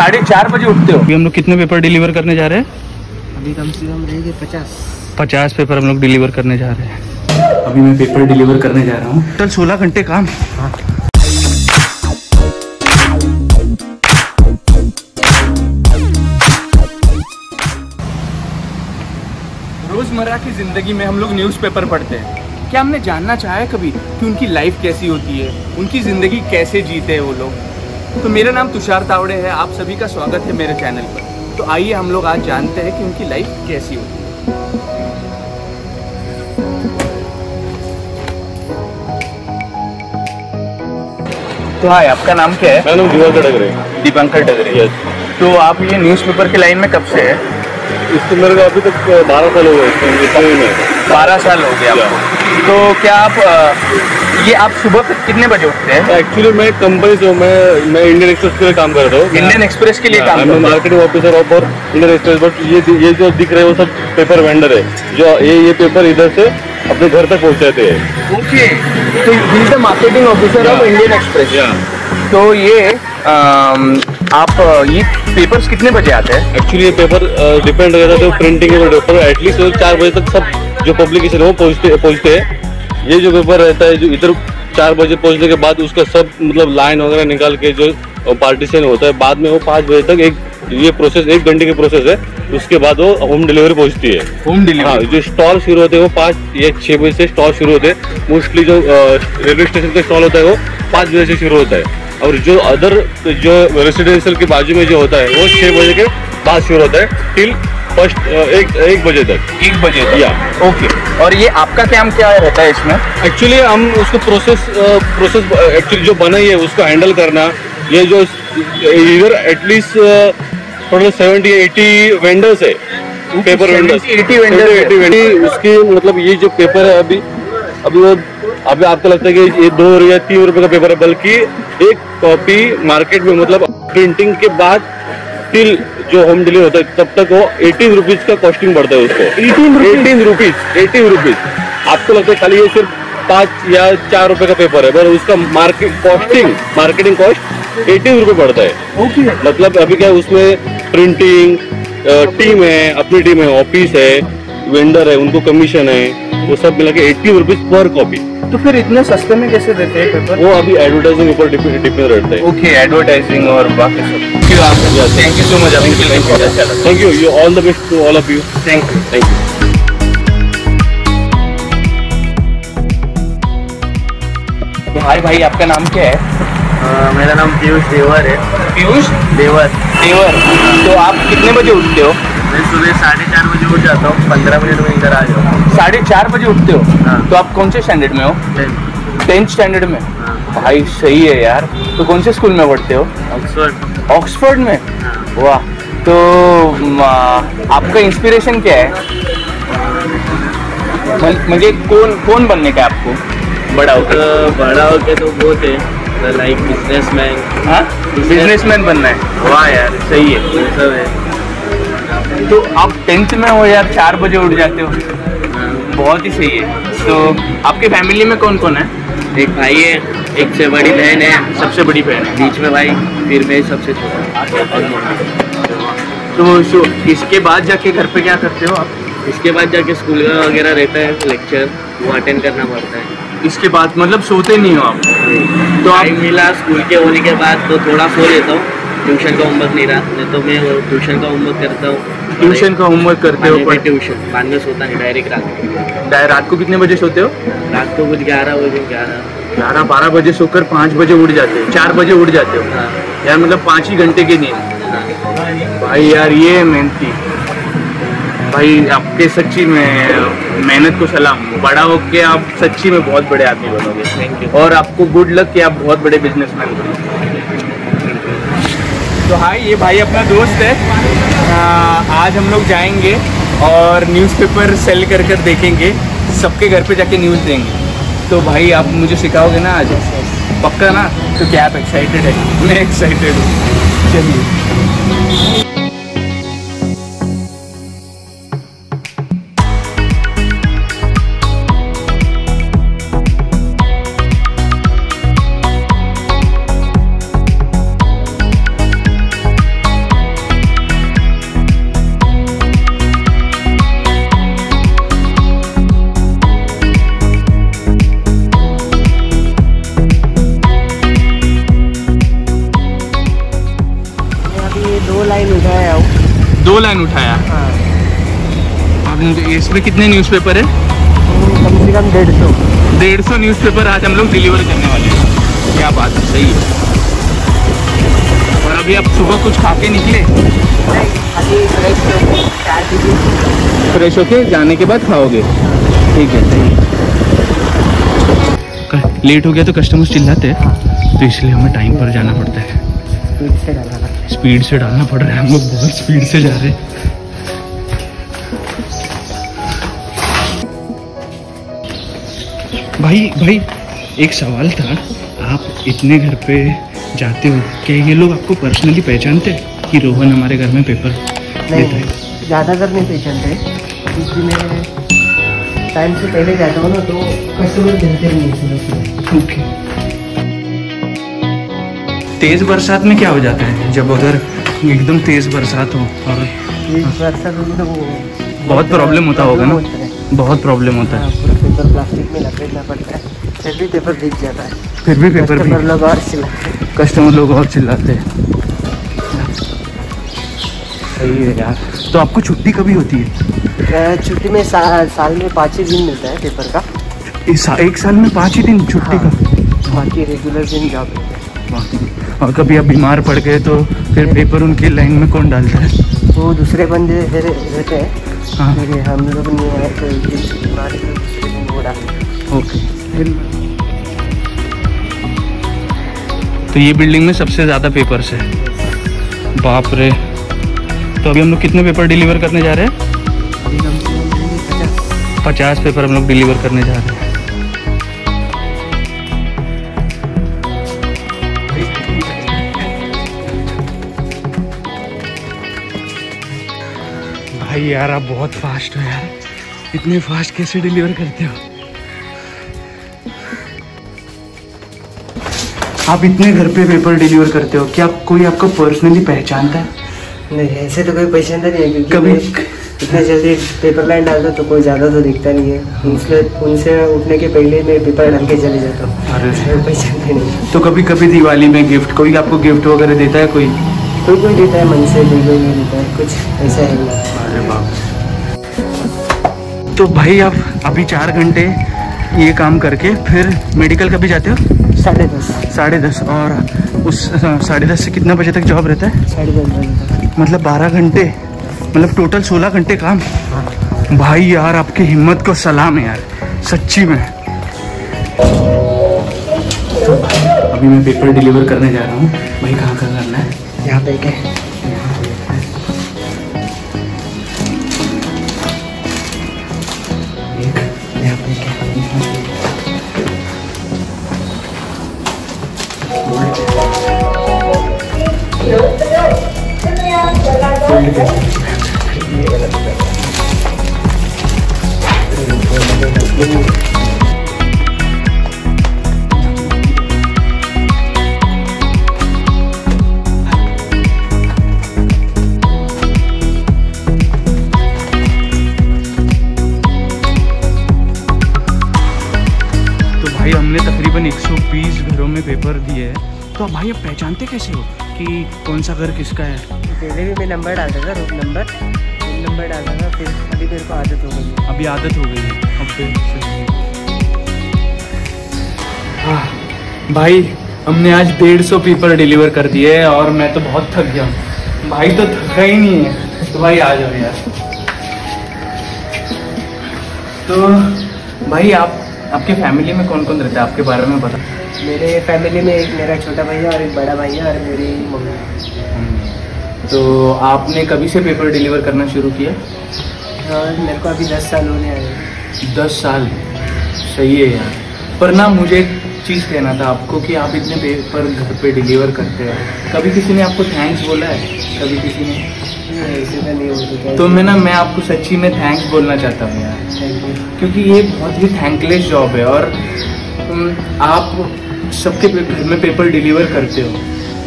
4:30 बजे उठते हो? अभी हम लोग कितने पेपर डिलीवर करने जा रहे हैं? अभी कम से कम रहेंगे 50 पेपर हम लोग डिलीवर करने जा रहे हैं। अभी मैं पेपर डिलीवर करने जा रहा हूँ। टोटल 16 घंटे काम। हाँ। रोजमर्रा की जिंदगी में हम लोग न्यूज़पेपर पढ़ते हैं। क्या हमने जानना चाहा है कभी कि उनकी लाइफ कैसी होती है, उनकी ज़िंदगी कैसे जीते हैं वो लोग? तो मेरा नाम तुषार तावड़े है, आप सभी का स्वागत है मेरे चैनल पर। तो आइए हम लोग आज जानते हैं कि उनकी लाइफ कैसी होती है। तो हाय, आपका नाम क्या है? मेरा नाम दीपांकर डगरे। दीपांकर डगरे। यस। तो आप ये न्यूज़पेपर की लाइन में कब से है? इसको मेरे को अभी तक 12 साल हो गए। 12 साल हो गए आपको। तो क्या आप सुबह कितने बजे उठते हैं? एक्चुअली मैं कंपनी से मैं इंडियन एक्सप्रेस के लिए काम करता हूँ। इंडियन एक्सप्रेस के लिए काम करता हूँ। मार्केटिंग ऑफिसर ऑफ और इंडियन एक्सप्रेस। बट ये जो दिख रहे हैं वो सब पेपर वेंडर है, जो ये पेपर इधर से अपने घर तक पहुँचाते हैं। ओके, तो he is the marketing officer of Indian express. तो ये आप ये पेपर्स कितने बजे आते हैं? एक्चुअली ये पेपर डिपेंड करता है प्रिंटिंग के ऊपर। एटलीस्ट 4 बजे तक सब जो पब्लिकेशन है वो पहुँचते हैं। ये जो पेपर रहता है जो इधर 4 बजे पहुँचने के बाद उसका सब मतलब लाइन वगैरह निकाल के जो पार्टीशन होता है, बाद में वो 5 बजे तक ये प्रोसेस 1 घंटे की प्रोसेस है। उसके बाद वो होम डिलीवरी पहुँचती है। Home delivery? हाँ, जो स्टॉल शुरू होते हैं वो 5 या 6 बजे से स्टॉल शुरू होते हैं। मोस्टली जो रेलवे स्टेशन का स्टॉल होता है वो 5 बजे से शुरू होता है, और जो अदर जो रेसिडेंशियल के बाजू में जो होता है वो 6 बजे के बाद शुरू होता है टिल फर्स्ट 1 बजे तक। 1 बजे तक? या ओके। और ये आपका काम क्या रहता है इसमें? एक्चुअली हम उसको प्रोसेस एक्चुअली जो बनाई है उसको हैंडल करना। ये जो इधर एटलीस्ट टोटल 70-80 वेंडर्स है, पेपर वेंडर्स। 80 वेंडर। उसकी मतलब ये जो पेपर है अभी आपको लगता है कि ये 2 या 3 रुपए का पेपर है, बल्कि एक कॉपी मार्केट में मतलब प्रिंटिंग के बाद टिल जो होम डिलीवरी होता है तब तक वो 18 रुपीज का कॉस्टिंग पड़ता है उसको। 18 रुपीज। आपको लगता है खाली ये सिर्फ 5 या 4 रुपए का पेपर है, पर उसका मार्केटिंग कॉस्ट 18 रुपए पड़ता है। ओके। मतलब अभी क्या है उसमें प्रिंटिंग टीम है, अपनी टीम है, ऑफिस है, वेंडर है, उनको कमीशन है, वो सब मिला के 18 रुपीज पर कॉपी। तो फिर इतने सस्ते में कैसे देते हैं पेपर? वो अभी एडवर्टाइजिंग ऊपर डिपेंड रहता है। ओके, एडवर्टाइजिंग और बाकी सब। Thank you so much. Thank you. All the best to all of you. Thank you. तो हाय भाई, आपका नाम क्या है? मेरा नाम पीयूष देवर है। पीयूष देवर। तो आप कितने बजे उठते हो? मैं सुबह 4:30 बजे उठ जाता हूँ। 15 मिनट में इधर आ जाऊँ। 4:30 बजे उठते हो? हाँ। तो आप कौन से स्टैंडर्ड में हो? 10th स्टैंडर्ड में? हाँ। भाई सही है यार। तो कौन से स्कूल में पढ़ते हो? ऑक्सफोर्ड में? हाँ। वाह। तो आपका इंस्पिरेशन क्या है? मुझे कौन बनने का आपको बड़ा होके? तो बहुत है, लाइक बिजनेसमैन। हाँ, बिजनेसमैन बनना है। वाह यार, सही है। ये सब है। तो आप 10th में हो यार, 4 बजे उठ जाते हो, बहुत ही सही है। तो आपके फैमिली में कौन कौन है? एक भाई है, एक से बड़ी बहन है, सबसे बड़ी बहन है, बीच में भाई, फिर मैं सबसे छोटा। तो इसके बाद जाके घर पे क्या करते हो आप? इसके बाद जाके स्कूल वगैरह रहता है, लेक्चर वो अटेंड करना पड़ता है। इसके बाद मतलब सोते नहीं हो आप? तो टाइम मिला स्कूल के होने के बाद तो थोड़ा सो लेता हूँ। ट्यूशन का होमवर्क नहीं रहा तो मैं ट्यूशन का होमवर्क करता हूँ। ट्यूशन का होमवर्क करते हो? ट्यूशन बाद में सोता नहीं, डायरेक्ट रात को कितने बजे सोते हो? रात को कुछ 11 बजे। 11-12 बजे सोकर 5 बजे उठ जाते हो, 4 बजे उठ जाते हो? हाँ। यार मतलब 5 ही घंटे की नींद। भाई यार ये मेहनती भाई, आपके सच्ची में मेहनत को सलाम। बड़ा होके आप सच्ची में बहुत बड़े आदमी बनोगे। Thank you. और आपको गुड लक कि आप बहुत बड़े बिजनेसमैन बनो। तो हाय, ये भाई अपना दोस्त है। आज हम लोग जाएंगे और न्यूज़पेपर सेल कर देखेंगे, सबके घर पे जाके न्यूज़ देंगे। तो भाई आप मुझे सिखाओगे ना आज? पक्का ना? तो क्या आप एक्साइटेड है? मैं एक्साइटेड हूँ। चलिए। 2 लाइन उठाया हूँ। 2 लाइन उठाया। हाँ, अब इसमें कितने न्यूज़पेपर है? कम से कम 150 न्यूज़पेपर आज हम लोग डिलीवर करने वाले हैं। क्या बात है, सही है। और अभी आप सुबह कुछ खा के निकले? अभी फ्रेश होके जाने के बाद खाओगे? ठीक है, सही है। लेट हो गया तो कस्टमर्स चिल्लाते हैं, तो इसलिए हमें टाइम पर जाना पड़ता है। स्पीड से डालना पड़ रहा है, हम लोग बहुत स्पीड से जा रहे हैं। भाई एक सवाल था, आप इतने घर पे जाते हो, क्या ये लोग आपको पर्सनली पहचानते हैं कि रोहन हमारे घर में पेपर देता है? नहीं, ज़्यादातर नहीं पहचानते, क्योंकि मैं टाइम से पहले जाता हूँ ना, तो कस्टमर मिलते नहीं है। ओके। तेज बरसात में क्या हो जाता है जब अगर एकदम तेज बरसात हो? और बरसात होगी तो वो बहुत प्रॉब्लम होता होगा ना? बहुत प्रॉब्लम होता है। पूरा पेपर प्लास्टिक में लपेटना पड़ता है, फिर भी पेपर भीग जाता है। फिर भी पेपर भी कस्टमर लोग और चिल्लाते हैं। कस्टमर लोग और चिल्लाते हैं। सही है यार। तो आपको छुट्टी कभी होती है? छुट्टी में साल में 5 ही दिन मिलता है पेपर का। एक साल में 5 ही दिन छुट्टी का? बाकी रेगुलर दिन जॉब है। और कभी आप बीमार पड़ गए तो फिर पेपर उनकी लाइन में कौन डालता है? वो दूसरे बंदे रहते हैं। हाँ, लेकिन हम लोग नहीं आए तो बीमारी में दूसरे दिन वो डालते हैं। ओके। तो ये बिल्डिंग में सबसे ज़्यादा पेपर्स है? बाप रे। तो अभी हम लोग कितने पेपर डिलीवर करने जा रहे हैं? 50 पेपर हम लोग डिलीवर करने जा रहे हैं। भाई यार, आप बहुत फास्ट हो यार। इतने फास्ट कैसे डिलीवर करते हो? आप इतने घर पे पेपर डिलीवर करते हो, क्या कोई आपको पर्सनली पहचानता है? नहीं, ऐसे तो कोई पहचानता नहीं है, क्योंकि कभी मैं इतना जल्दी पेपर लाइन डालता तो कोई ज़्यादा तो दिखता नहीं है। उनसे उठने के पहले मैं पेपर डाल के चले जाता हूँ। अरे, पहचानते नहीं। तो कभी कभी दिवाली में गिफ्ट, कोई आपको गिफ्ट वगैरह देता है? कोई देता है मन से, कोई नहीं देता है, कुछ ऐसा है नहीं। अरे बाप। तो भाई आप अभी 4 घंटे ये काम करके फिर मेडिकल कभी जाते हो? 10:30। 10:30। और उस 10:30 से कितना बजे तक जॉब रहता है? 10:30 बजे तक। मतलब 12 घंटे, मतलब टोटल 16 घंटे काम। भाई यार, आपकी हिम्मत को सलाम है यार, सच्ची में। तो अभी मैं पेपर डिलीवर करने जा रहा हूँ। भाई कहाँ करना है? यहाँ पे क्या यहाँ पे क्या भाई हमने तकरीबन 120 घरों में पेपर दिए हैं। तो भाई आप पहचानते कैसे हो कि कौन सा घर किसका है? पहले भी मैं नंबर डालता था, रूम नंबर डालता था, फिर अभी मेरे को आदत हो गई है। अभी आदत हो गई है अब फिर। हाँ भाई, हमने आज 150 पेपर डिलीवर कर दिए और मैं तो बहुत थक गया हूँ। भाई तो थका ही नहीं है। तो भाई आ जाओ यार। तो भाई आपके फैमिली में कौन कौन रहता है, आपके बारे में बता। मेरे फैमिली में एक मेरा छोटा भैया और एक बड़ा भैया और मेरी मम्मी। तो आपने कभी से पेपर डिलीवर करना शुरू किया? और मेरे को अभी 10 साल होने आए। 10 साल, सही है यार। पर ना मुझे एक चीज़ कहना था आपको कि आप इतने पेपर घर पे डिलीवर करते हैं, कभी किसी ने आपको थैंक्स बोला है? कभी किसी ने? ऐसे तो नहीं होता। तो मैं आपको सच्ची में थैंक्स बोलना चाहता हूँ यार, क्योंकि ये बहुत ही थैंकलेस जॉब है। और आप सबके घर में पेपर डिलीवर करते हो,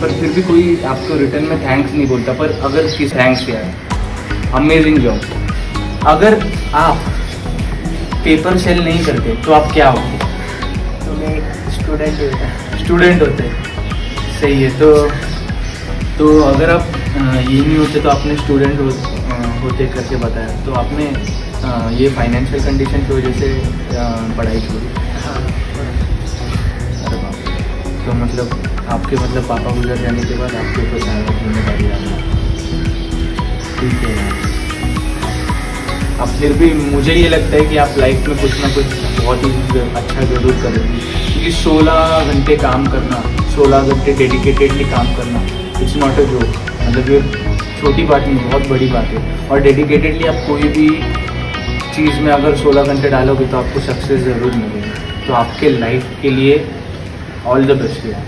पर फिर भी कोई आपको रिटर्न में थैंक्स नहीं बोलता। पर अगर किस थैंक्स यार, अमेजिंग जॉब। अगर आप पेपर सेल नहीं करते तो आप क्या होते? तो मैं स्टूडेंट होते। सही है। तो तो अगर आप ये नहीं होते तो आपने स्टूडेंट होते करके बताया, तो आपने ये फाइनेंशियल कंडीशन की वजह से पढ़ाई छोड़ी? अरे बाप, तो मतलब आपके पापा गुजर जाने के बाद आपके ऊपर सारा जिम्मेदारी आ गई। ठीक है यार, अब फिर भी मुझे ये लगता है कि आप लाइफ में कुछ ना कुछ बहुत ही अच्छा ज़रूर करेंगे, क्योंकि 16 घंटे काम करना, 16 घंटे डेडिकेटेडली काम करना, इट्स नॉट अ जोक। मतलब ये छोटी बात नहीं, बहुत बड़ी बात है। और डेडिकेटेडली आप कोई भी चीज़ में अगर 16 घंटे डालोगे तो आपको सक्सेस ज़रूर मिलेगी। तो आपके लाइफ के लिए ऑल द बेस्ट यार।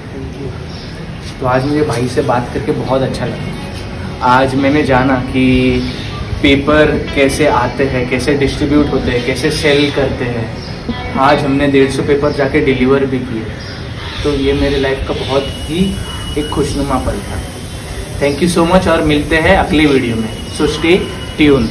तो आज मुझे भाई से बात करके बहुत अच्छा लगा। आज मैंने जाना कि पेपर कैसे आते हैं, कैसे डिस्ट्रीब्यूट होते हैं, कैसे सेल करते हैं। आज हमने 150 पेपर जाके डिलीवर भी किए। तो ये मेरे लाइफ का बहुत ही एक खुशनुमा पल था। थैंक यू सो मच और मिलते हैं अगली वीडियो में। So stay tune.